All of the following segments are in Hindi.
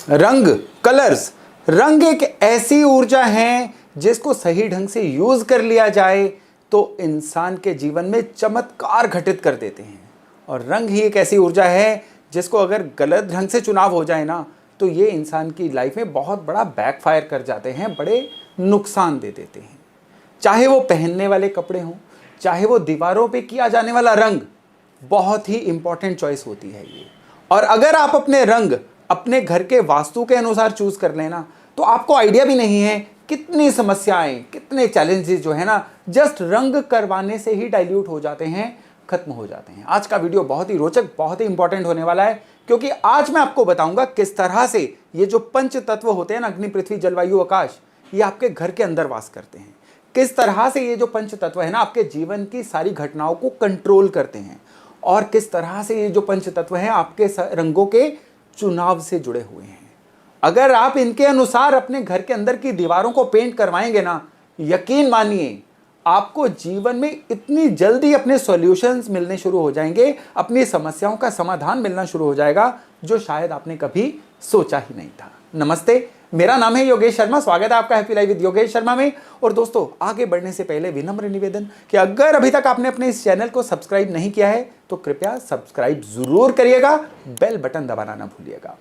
रंग, कलर्स। रंग एक ऐसी ऊर्जा है जिसको सही ढंग से यूज कर लिया जाए तो इंसान के जीवन में चमत्कार घटित कर देते हैं। और रंग ही एक ऐसी ऊर्जा है जिसको अगर गलत ढंग से चुनाव हो जाए ना तो ये इंसान की लाइफ में बहुत बड़ा बैकफायर कर जाते हैं, बड़े नुकसान दे देते हैं। चाहे वो पहनने वाले कपड़े हों, चाहे वो दीवारों पे किया जाने वाला रंग, बहुत ही इंपॉर्टेंट चॉइस होती है ये। और अगर आप अपने रंग अपने घर के वास्तु के अनुसार चूज कर लेना तो आपको आइडिया भी नहीं है कितनी समस्याएं, कितने चैलेंजेस जो है ना जस्ट रंग करवाने से ही डाइल्यूट हो जाते हैं, खत्म हो जाते हैं। आज का वीडियो बहुत ही रोचक, बहुत ही इंपॉर्टेंट होने वाला है, क्योंकि आज मैं आपको बताऊंगा किस तरह से ये जो पंच तत्व होते हैं ना, अग्नि, पृथ्वी, जल, वायु, आकाश, ये आपके घर के अंदर वास करते हैं। किस तरह से ये जो पंच तत्व है ना आपके जीवन की सारी घटनाओं को कंट्रोल करते हैं, और किस तरह से ये जो पंच तत्व हैं आपके रंगों के चुनाव से जुड़े हुए हैं। अगर आप इनके अनुसार अपने घर के अंदर की दीवारों को पेंट करवाएंगे ना, यकीन मानिए आपको जीवन में इतनी जल्दी अपने सॉल्यूशंस मिलने शुरू हो जाएंगे, अपनी समस्याओं का समाधान मिलना शुरू हो जाएगा, जो शायद आपने कभी सोचा ही नहीं था। नमस्ते, मेरा नाम है योगेश शर्मा। स्वागत है आपका happy life with Yogesh Sharma में। और दोस्तों, आगे बढ़ने से पहले विनम्र निवेदन कि अगर अभी तक आपने अपने इस चैनल को सब्सक्राइब नहीं किया है तो कृपया सब्सक्राइब जरूर करिएगा, बेल बटन दबाना ना भूलिएगा।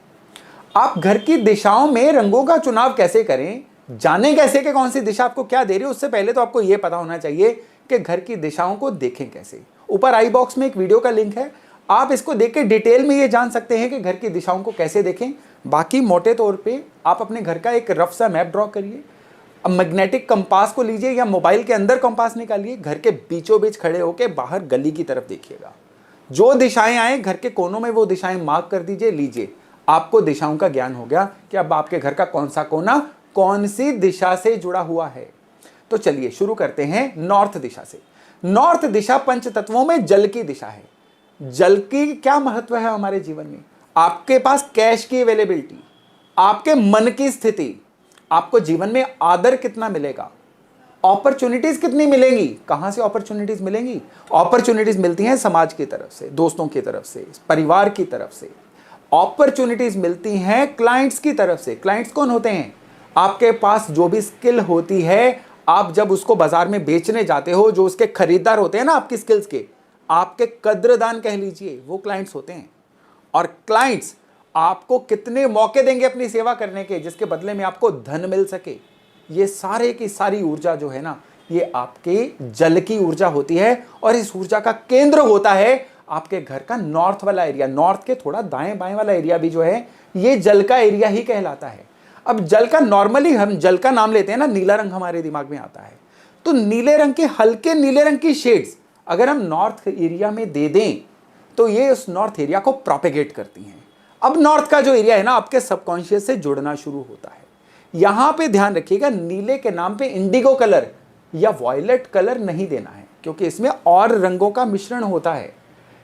आप घर की दिशाओं में रंगों का चुनाव कैसे करें, जाने कैसे कि कौन सी दिशा आपको क्या दे रही है, उससे पहले तो आपको यह पता होना चाहिए कि घर की दिशाओं को देखें कैसे। ऊपर आई बॉक्स में एक वीडियो का लिंक है, आप इसको देख के डिटेल में ये जान सकते हैं कि घर की दिशाओं को कैसे देखें। बाकी मोटे तौर पे आप अपने घर का एक रफ सा मैप ड्रॉ करिए, अब मैग्नेटिक कंपास को लीजिए या मोबाइल के अंदर कंपास निकालिए, घर के बीचों बीच खड़े होकर बाहर गली की तरफ देखिएगा। जो दिशाएं आए घर के कोनों में वो दिशाएं मार्क कर दीजिए। लीजिए, आपको दिशाओं का ज्ञान हो गया कि अब आपके घर का कौन सा कोना कौन सी दिशा से जुड़ा हुआ है। तो चलिए शुरू करते हैं नॉर्थ दिशा से। नॉर्थ दिशा पंच तत्वों में जल की दिशा है। जल की क्या महत्व है हमारे जीवन में? आपके पास कैश की अवेलेबिलिटी, आपके मन की स्थिति, आपको जीवन में आदर कितना मिलेगा, अपॉर्चुनिटीज कितनी मिलेंगी। कहां से अपॉर्चुनिटीज मिलेंगी? अपॉर्चुनिटीज मिलती हैं समाज की तरफ से, दोस्तों की तरफ से, परिवार की तरफ से। अपॉर्चुनिटीज मिलती हैं क्लाइंट्स की तरफ से। क्लाइंट्स कौन होते हैं? आपके पास जो भी स्किल होती है, आप जब उसको बाजार में बेचने जाते हो, जो उसके खरीदार होते हैं ना आपकी स्किल्स के, आपके कद्रदान कह लीजिए, वो क्लाइंट्स होते हैं। और क्लाइंट्स आपको कितने मौके देंगे अपनी सेवा करने के, जिसके बदले में आपको धन मिल सके। ये सारे की सारी ऊर्जा जो है ना, ये आपके जल की ऊर्जा होती है। और इस ऊर्जा का केंद्र होता है आपके घर का नॉर्थ वाला एरिया। नॉर्थ के थोड़ा दाएं बाएं वाला एरिया भी जो है ये जल का एरिया ही कहलाता है। अब जल का नॉर्मली हम जल का नाम लेते हैं ना, नीला रंग हमारे दिमाग में आता है। तो नीले रंग के, हल्के नीले रंग की शेड्स अगर हम नॉर्थ एरिया में दे दें तो ये उस नॉर्थ एरिया को प्रोपेगेट करती हैं। अब नॉर्थ का जो एरिया है ना आपके सबकॉन्शियस से जुड़ना शुरू होता है। यहां पे ध्यान रखिएगा, नीले के नाम पे इंडिगो कलर या वॉयलेट कलर नहीं देना है, क्योंकि इसमें और रंगों का मिश्रण होता है।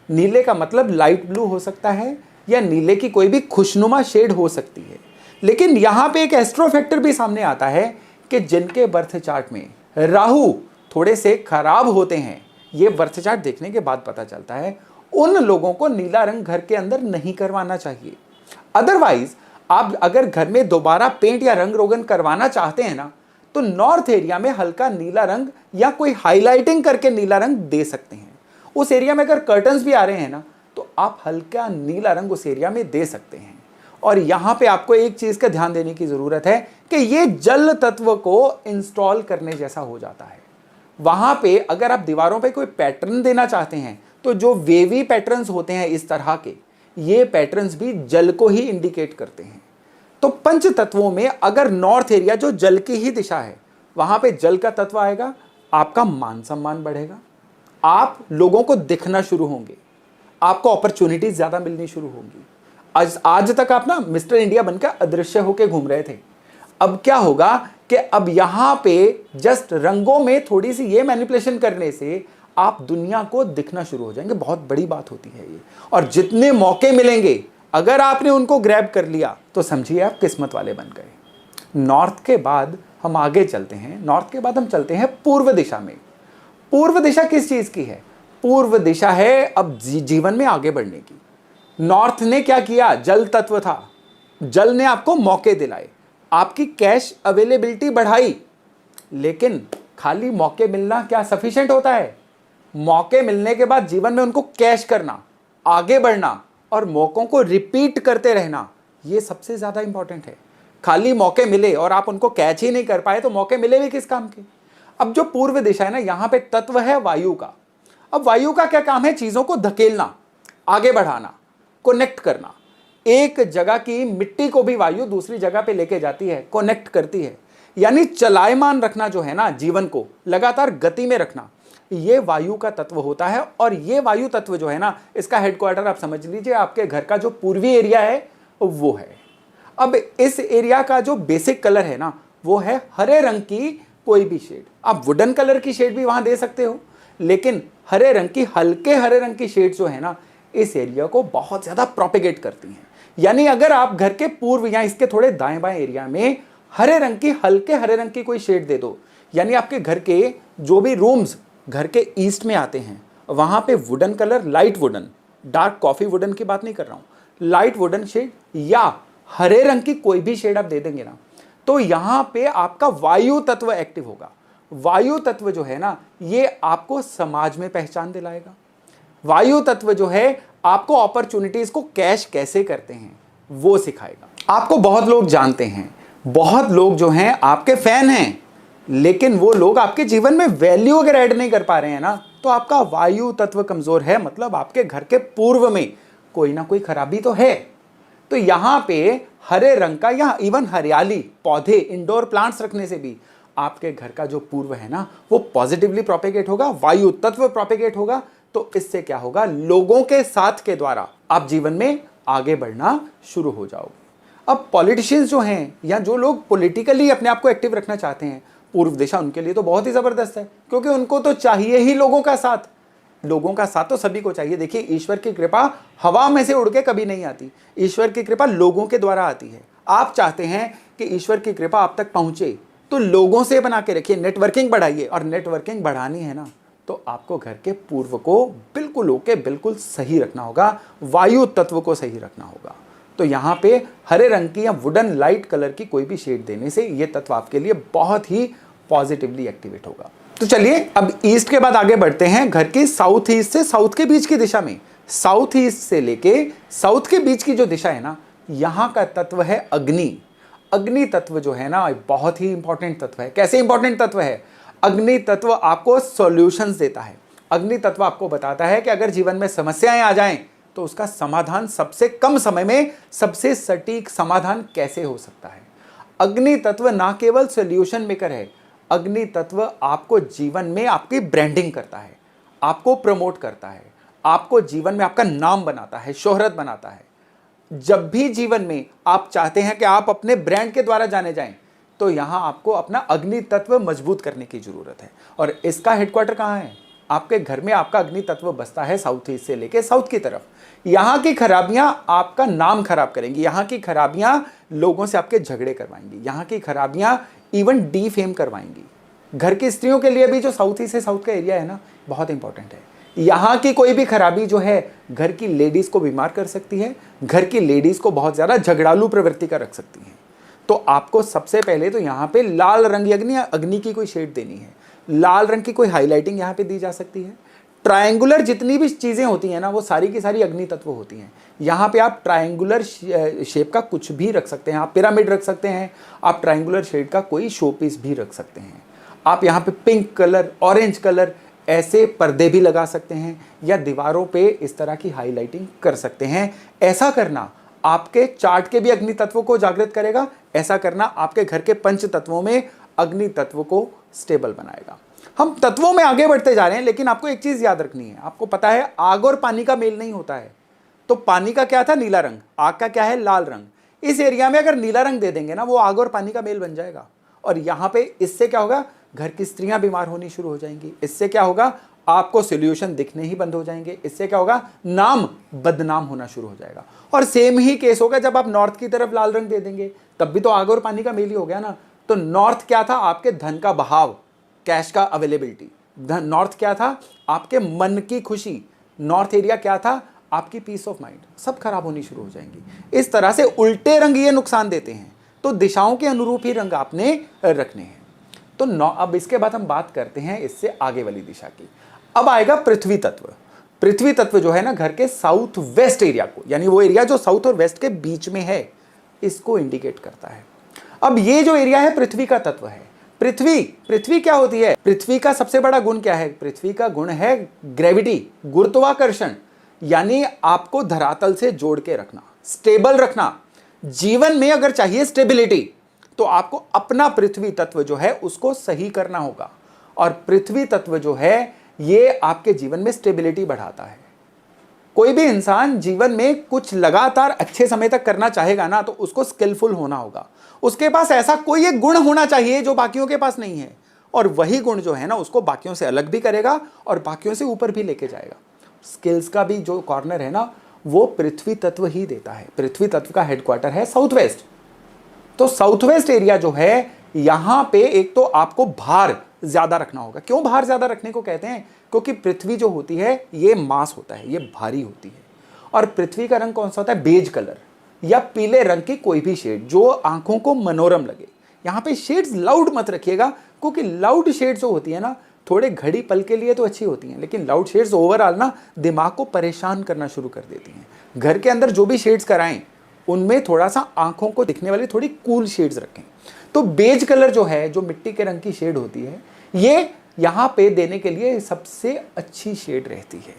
नीले का मतलब लाइट ब्लू हो सकता है या नीले की कोई भी खुशनुमा शेड हो सकती है। लेकिन यहां पे एक एस्ट्रो फैक्टर भी सामने आता है कि जिनके बर्थ चार्ट में राहु थोड़े से खराब होते हैं, ये बर्थ चार्ट देखने के बाद पता चलता है, उन लोगों को नीला रंग घर के अंदर नहीं करवाना चाहिए। अदरवाइज आप अगर घर में दोबारा पेंट या रंग रोगन करवाना चाहते हैं ना, तो नॉर्थ एरिया में हल्का नीला रंग या कोई हाईलाइटिंग करके नीला रंग दे सकते हैं। उस एरिया में अगर कर्टन्स भी आ रहे हैं ना, तो आप हल्का नीला रंग उस एरिया में दे सकते हैं। और यहां पे आपको एक चीज का ध्यान देने की जरूरत है कि ये जल तत्व को इंस्टॉल करने जैसा हो जाता है। वहां पे अगर आप दीवारों पे कोई पैटर्न देना चाहते हैं तो जो वेवी पैटर्न्स होते हैं इस तरह के, ये पैटर्न्स भी जल को ही इंडिकेट करते हैं। तो पंच तत्वों में अगर नॉर्थ एरिया जो जल की ही दिशा है, वहां पे जल का तत्व आएगा, आपका मान सम्मान बढ़ेगा, आप लोगों को दिखना शुरू होंगे, आपको अपॉर्चुनिटीज ज्यादा मिलनी शुरू होंगी। आज तक आप ना मिस्टर इंडिया बनकर अदृश्य होकर घूम रहे थे। अब क्या होगा कि अब यहां पे जस्ट रंगों में थोड़ी सी ये मैनिपुलेशन करने से आप दुनिया को दिखना शुरू हो जाएंगे। बहुत बड़ी बात होती है ये। और जितने मौके मिलेंगे अगर आपने उनको ग्रैब कर लिया तो समझिए आप किस्मत वाले बन गए। नॉर्थ के बाद हम आगे चलते हैं। नॉर्थ के बाद हम चलते हैं पूर्व दिशा में। पूर्व दिशा किस चीज की है? पूर्व दिशा है अब जीवन में आगे बढ़ने की। नॉर्थ ने क्या किया? जल तत्व था, जल ने आपको मौके दिलाए, आपकी कैश अवेलेबिलिटी बढ़ाई, लेकिन खाली मौके मिलना क्या सफिशिएंट होता है? मौके मिलने के बाद जीवन में उनको कैश करना, आगे बढ़ना और मौकों को रिपीट करते रहना, ये सबसे ज्यादा इंपॉर्टेंट है। खाली मौके मिले और आप उनको कैच ही नहीं कर पाए तो मौके मिले भी किस काम के? अब जो पूर्व दिशा है ना, यहां पे तत्व है वायु का। अब वायु का क्या काम है? चीजों को धकेलना, आगे बढ़ाना, कनेक्ट करना। एक जगह की मिट्टी को भी वायु दूसरी जगह पे लेके जाती है, कनेक्ट करती है। यानी चलायमान रखना जो है ना, जीवन को लगातार गति में रखना, ये वायु का तत्व होता है। और ये वायु तत्व जो है ना, इसका हेडक्वार्टर आप समझ लीजिए आपके घर का जो पूर्वी एरिया है वो है। अब इस एरिया का जो बेसिक कलर है ना, वो है हरे रंग की कोई भी शेड। आप वुडन कलर की शेड भी वहां दे सकते हो, लेकिन हरे रंग की, हल्के हरे रंग की शेड जो है ना, इस एरिया को बहुत ज्यादा प्रोपेगेट करती हैं। यानी अगर आप घर के पूर्व या इसके थोड़े दाएं बाएं एरिया में हरे रंग की, हल्के हरे रंग की कोई शेड दे दो, यानी आपके घर के जो भी रूम्स घर के ईस्ट में आते हैं, वहां पे wooden colour, light wooden, dark coffee wooden की बात नहीं कर रहा हूं, लाइट वुडन शेड या हरे रंग की कोई भी शेड आप दे देंगे ना, तो यहां पे आपका वायु तत्व एक्टिव होगा। वायु तत्व जो है ना, ये आपको समाज में पहचान दिलाएगा। वायु तत्व जो है आपको अपॉर्चुनिटीज को कैश कैसे करते हैं वो सिखाएगा। आपको बहुत लोग जानते हैं, बहुत लोग जो हैं आपके फैन हैं, लेकिन वो लोग आपके जीवन में वैल्यू अगर ऐड नहीं कर पा रहे हैं ना, तो आपका वायु तत्व कमजोर है, मतलब आपके घर के पूर्व में कोई ना कोई खराबी तो है। तो यहां पे हरे रंग का या इवन हरियाली पौधे, इंडोर प्लांट्स रखने से भी आपके घर का जो पूर्व है ना, वो पॉजिटिवली प्रोपेगेट होगा, वायु तत्व प्रोपेगेट होगा। तो इससे क्या होगा? लोगों के साथ के द्वारा आप जीवन में आगे बढ़ना शुरू हो जाओगे। अब पॉलिटिशियंस जो हैं या जो लोग पॉलिटिकली अपने आप को एक्टिव रखना चाहते हैं, पूर्व दिशा उनके लिए तो बहुत ही जबरदस्त है, क्योंकि उनको तो चाहिए ही लोगों का साथ। लोगों का साथ तो सभी को चाहिए। देखिए, ईश्वर की कृपा हवा में से उड़ के कभी नहीं आती, ईश्वर की कृपा लोगों के द्वारा आती है। आप चाहते हैं कि ईश्वर की कृपा आप तक पहुंचे, तो लोगों से बना के रखिए, नेटवर्किंग बढ़ाइए। और नेटवर्किंग बढ़ानी है ना, तो आपको घर के पूर्व को बिल्कुल ओके, बिल्कुल सही रखना होगा, वायु तत्व को सही रखना होगा। तो यहाँ पे हरे रंग की या वुडन लाइट कलर की कोई भी शेड देने से ये तत्व आपके लिए बहुत ही पॉजिटिवली एक्टिवेट होगा। तो चलिए अब ईस्ट के बाद आगे बढ़ते हैं घर के साउथ ईस्ट से साउथ के बीच की दिशा में। साउथ ईस्ट से लेके साउथ के बीच की जो दिशा है ना, यहां का तत्व है अग्नि। अग्नि तत्व जो है ना, बहुत ही इंपॉर्टेंट तत्व है। कैसे इंपॉर्टेंट तत्व है? अग्नि तत्व आपको सॉल्यूशंस देता है। अग्नि तत्व आपको बताता है कि अगर जीवन में समस्याएं आ जाएं तो उसका समाधान सबसे कम समय में सबसे सटीक समाधान कैसे हो सकता है। अग्नि तत्व ना केवल सॉल्यूशन मेकर है, अग्नि तत्व आपको जीवन में आपकी ब्रांडिंग करता है, आपको प्रमोट करता है, आपको जीवन में आपका नाम बनाता है, शोहरत बनाता है। जब भी जीवन में आप चाहते हैं कि आप अपने ब्रांड के द्वारा जाने जाएं, तो यहां आपको अपना अग्नि तत्व मजबूत करने की जरूरत है। और इसका हेडक्वार्टर कहां है? आपके घर में आपका अग्नि तत्व बसता है साउथ ईस्ट से लेके साउथ की तरफ। यहां की खराबियां आपका नाम खराब करेंगी, यहां की खराबियां लोगों से आपके झगड़े करवाएंगी, यहां की खराबियां इवन डीफेम करवाएंगी। घर की स्त्रियों के लिए भी जो साउथ ईस्ट से साउथ का एरिया है ना, बहुत इंपॉर्टेंट है। यहां की कोई भी खराबी जो है घर की लेडीज को बीमार कर सकती है, घर की लेडीज को बहुत ज्यादा झगड़ालू प्रवृत्ति का रख सकती है। तो आपको सबसे पहले तो यहाँ पे लाल रंग अग्नि की कोई शेड देनी है, लाल रंग की कोई हाईलाइटिंग यहाँ पे दी जा सकती है। ट्रायंगुलर जितनी भी चीजें होती हैं ना, वो सारी की सारी अग्नि तत्व होती हैं। यहाँ पे आप ट्रायंगुलर शेप का कुछ भी रख सकते हैं, आप पिरामिड रख सकते हैं, आप ट्रायंगुलर शेड का कोई शो पीस भी रख सकते हैं। आप यहाँ पे पिंक कलर, ऑरेंज कलर ऐसे पर्दे भी लगा सकते हैं, या दीवारों पे इस तरह की हाईलाइटिंग कर सकते हैं। ऐसा करना आपके चार्ट के भी अग्नि तत्व को जागृत करेगा, ऐसा करना आपके घर के पंच तत्वों में अग्नि तत्व को स्टेबल बनाएगा। हम तत्वों में आगे बढ़ते जा रहे हैं, लेकिन आपको एक चीज याद रखनी है। आपको पता है आग और पानी का मेल नहीं होता है, तो पानी का क्या था? नीला रंग, आग का क्या है? लाल रंग। इस एरिया में अगर नीला रंग दे देंगे ना, वो आग और पानी का मेल बन जाएगा। और यहां पे इससे क्या होगा? घर की स्त्रियां बीमार होनी शुरू हो जाएंगी। इससे क्या होगा? आपको सॉल्यूशन दिखने ही बंद हो जाएंगे। इससे क्या होगा? नाम बदनाम होना शुरू हो जाएगा। और सेम ही केस होगा जब आप नॉर्थ की तरफ लाल रंग दे देंगे, तब भी तो आग और पानी का मेल ही हो गया ना। तो नॉर्थ क्या था? आपके धन का बहाव, कैश का अवेलेबिलिटी। नॉर्थ क्या था? आपके मन की खुशी। नॉर्थ एरिया क्या था? आपकी पीस ऑफ माइंड सब खराब होनी शुरू हो जाएंगी। इस तरह से उल्टे रंग ये नुकसान देते हैं, तो दिशाओं के अनुरूप ही रंग आपने रखने हैं। तो अब इसके बाद हम बात करते हैं इससे आगे वाली दिशा की। अब आएगा पृथ्वी तत्व। पृथ्वी तत्व जो है ना, घर के साउथ वेस्ट एरिया को, यानी वो एरिया जो साउथ और वेस्ट के बीच में है, इसको इंडिकेट करता है। अब ये जो एरिया है पृथ्वी का तत्व है। पृथ्वी क्या होती है? पृथ्वी का सबसे बड़ा गुण क्या है? पृथ्वी का गुण है ग्रेविटी, गुरुत्वाकर्षण, यानी आपको धरातल से जोड़ के रखना, स्टेबल रखना। जीवन में अगर चाहिए स्टेबिलिटी, तो आपको अपना पृथ्वी तत्व जो है उसको सही करना होगा। और पृथ्वी तत्व जो है ये आपके जीवन में स्टेबिलिटी बढ़ाता है। कोई भी इंसान जीवन में कुछ लगातार अच्छे समय तक करना चाहेगा ना, तो उसको स्किलफुल होना होगा। उसके पास ऐसा कोई एक गुण होना चाहिए जो बाकियों के पास नहीं है, और वही गुण जो है ना उसको बाकियों से अलग भी करेगा और बाकियों से ऊपर भी लेके जाएगा। स्किल्स का भी जो कॉर्नर है ना, वो पृथ्वी तत्व ही देता है। पृथ्वी तत्व का हेडक्वार्टर है साउथ वेस्ट। तो साउथ वेस्ट एरिया जो है, यहां पे एक तो आपको भार ज्यादा रखना होगा। क्यों भार ज्यादा रखने को कहते हैं? क्योंकि पृथ्वी जो होती है ये मास होता है, ये भारी होती है। और पृथ्वी का रंग कौन सा होता है? बेज कलर या पीले रंग की कोई भी शेड जो आंखों को मनोरम लगे। यहां पे शेड्स लाउड मत रखिएगा, क्योंकि लाउड शेड्स जो होती है ना, थोड़े घड़ी पल के लिए तो अच्छी होती हैं, लेकिन लाउड शेड्स ओवरऑल ना दिमाग को परेशान करना शुरू कर देती हैं। घर के अंदर जो भी शेड्स कराएं, उनमें थोड़ा सा आंखों को दिखने वाली थोड़ी कूल शेड्स रखें। तो बेज कलर जो है, जो मिट्टी के रंग की शेड होती है, ये यहां पे देने के लिए सबसे अच्छी शेड रहती है।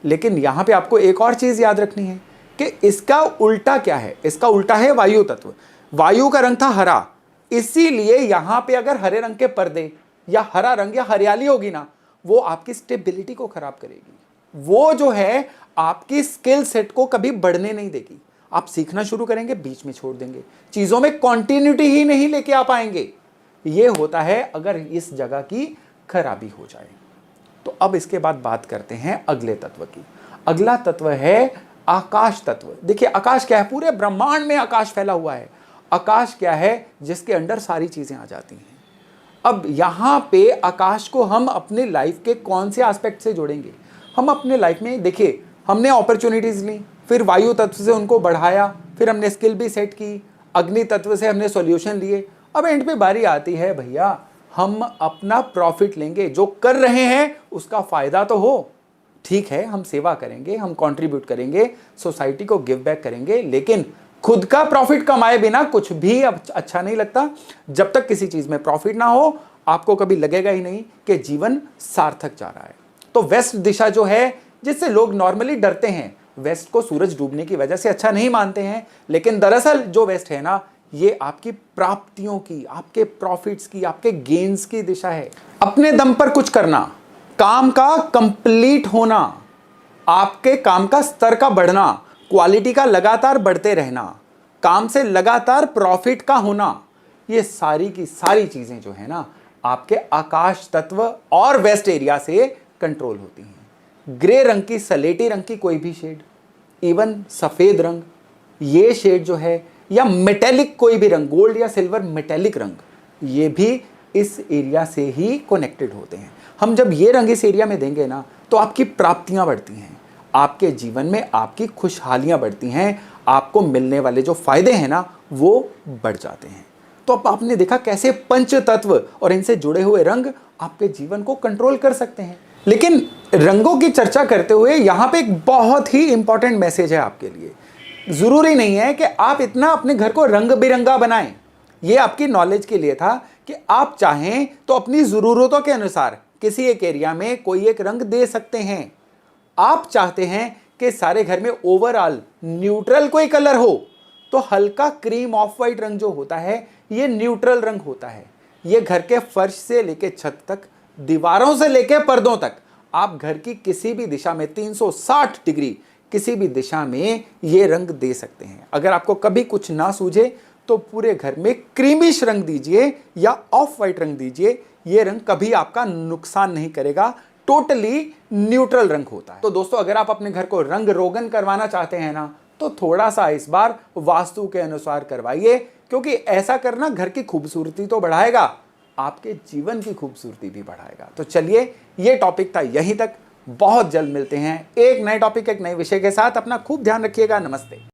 लेकिन यहां पे आपको एक और चीज याद रखनी है कि इसका उल्टा क्या है? इसका उल्टा है वायु तत्व। वायु का रंग था हरा, इसीलिए यहां पे अगर हरे रंग के पर्दे या हरा रंग या हरियाली होगी ना, वो आपकी स्टेबिलिटी को खराब करेगी। वो जो है आपकी स्किल सेट को कभी बढ़ने नहीं देगी। आप सीखना शुरू करेंगे, बीच में छोड़ देंगे, चीजों में कंटिन्यूटी ही नहीं लेके आ पाएंगे। ये होता है अगर इस जगह की खराबी हो जाए। तो अब इसके बाद बात करते हैं अगले तत्व की। अगला तत्व है आकाश तत्व। देखिए आकाश क्या है? पूरे ब्रह्मांड में आकाश फैला हुआ है। आकाश क्या है? जिसके अंदर सारी चीजें आ जाती हैं। अब यहां पे आकाश को हम अपने लाइफ के कौन से एस्पेक्ट से जोड़ेंगे? हम अपने लाइफ में देखिए, हमने अपॉर्चुनिटीज ली, फिर वायु तत्व से उनको बढ़ाया, फिर हमने स्किल भी सेट की, अग्नि तत्व से हमने सॉल्यूशन लिए। अब एंड पे बारी आती है भैया, हम अपना प्रॉफिट लेंगे, जो कर रहे हैं उसका फायदा तो हो। ठीक है, हम सेवा करेंगे, हम कंट्रीब्यूट करेंगे, सोसाइटी को गिव बैक करेंगे, लेकिन खुद का प्रॉफिट कमाए बिना कुछ भी अच्छा नहीं लगता। जब तक किसी चीज में प्रॉफिट ना हो, आपको कभी लगेगा ही नहीं कि जीवन सार्थक जा रहा है। तो वेस्ट दिशा जो है, जिससे लोग नॉर्मली डरते हैं, वेस्ट को सूरज डूबने की वजह से अच्छा नहीं मानते हैं, लेकिन दरअसल जो वेस्ट है ना, ये आपकी प्राप्तियों की, आपके प्रॉफिट्स की, आपके गेन्स की दिशा है। अपने दम पर कुछ करना, काम का कंप्लीट होना, आपके काम का स्तर का बढ़ना, क्वालिटी का लगातार बढ़ते रहना, काम से लगातार प्रॉफिट का होना, ये सारी की सारी चीजें जो है ना, आपके आकाश तत्व और वेस्ट एरिया से कंट्रोल होती हैं। ग्रे रंग की, सलेटी रंग की कोई भी शेड, इवन सफेद रंग, ये शेड जो है, या मेटेलिक कोई भी रंग, गोल्ड या सिल्वर मेटेलिक रंग, ये भी इस एरिया से ही कनेक्टेड होते हैं। हम जब ये रंग इस एरिया में देंगे ना, तो आपकी प्राप्तियां बढ़ती हैं, आपके जीवन में आपकी खुशहालियां बढ़ती हैं, आपको मिलने वाले जो फायदे हैं ना, वो बढ़ जाते हैं। तो अब आपने देखा कैसे पंच तत्व और इनसे जुड़े हुए रंग आपके जीवन को कंट्रोल कर सकते हैं। लेकिन रंगों की चर्चा करते हुए यहां पे एक बहुत ही इंपॉर्टेंट मैसेज है आपके लिए। जरूरी नहीं है कि आप इतना अपने घर को रंग बिरंगा बनाएं। ये आपकी नॉलेज के लिए था कि आप चाहें तो अपनी जरूरतों के अनुसार किसी एक एरिया में कोई एक रंग दे सकते हैं। आप चाहते हैं कि सारे घर में ओवरऑल न्यूट्रल कोई कलर हो, तो हल्का क्रीम ऑफ वाइट रंग जो होता है, ये न्यूट्रल रंग होता है। ये घर के फर्श से लेके छत तक, दीवारों से लेके पर्दों तक, आप घर की किसी भी दिशा में 360 डिग्री किसी भी दिशा में ये रंग दे सकते हैं। अगर आपको कभी कुछ ना सूझे तो पूरे घर में क्रीमिश रंग दीजिए या ऑफ वाइट रंग दीजिए, ये रंग कभी आपका नुकसान नहीं करेगा। टोटली न्यूट्रल रंग होता है। तो दोस्तों, अगर आप अपने घर को रंग रोगन करवाना चाहते हैं ना, तो थोड़ा सा इस बार वास्तु के अनुसार करवाइए, क्योंकि ऐसा करना घर की खूबसूरती तो बढ़ाएगा, आपके जीवन की खूबसूरती भी बढ़ाएगा। तो चलिए, ये टॉपिक था यहीं तक। बहुत जल्द मिलते हैं एक नए टॉपिक एक नए विषय के साथ। अपना खूब ध्यान रखिएगा। नमस्ते।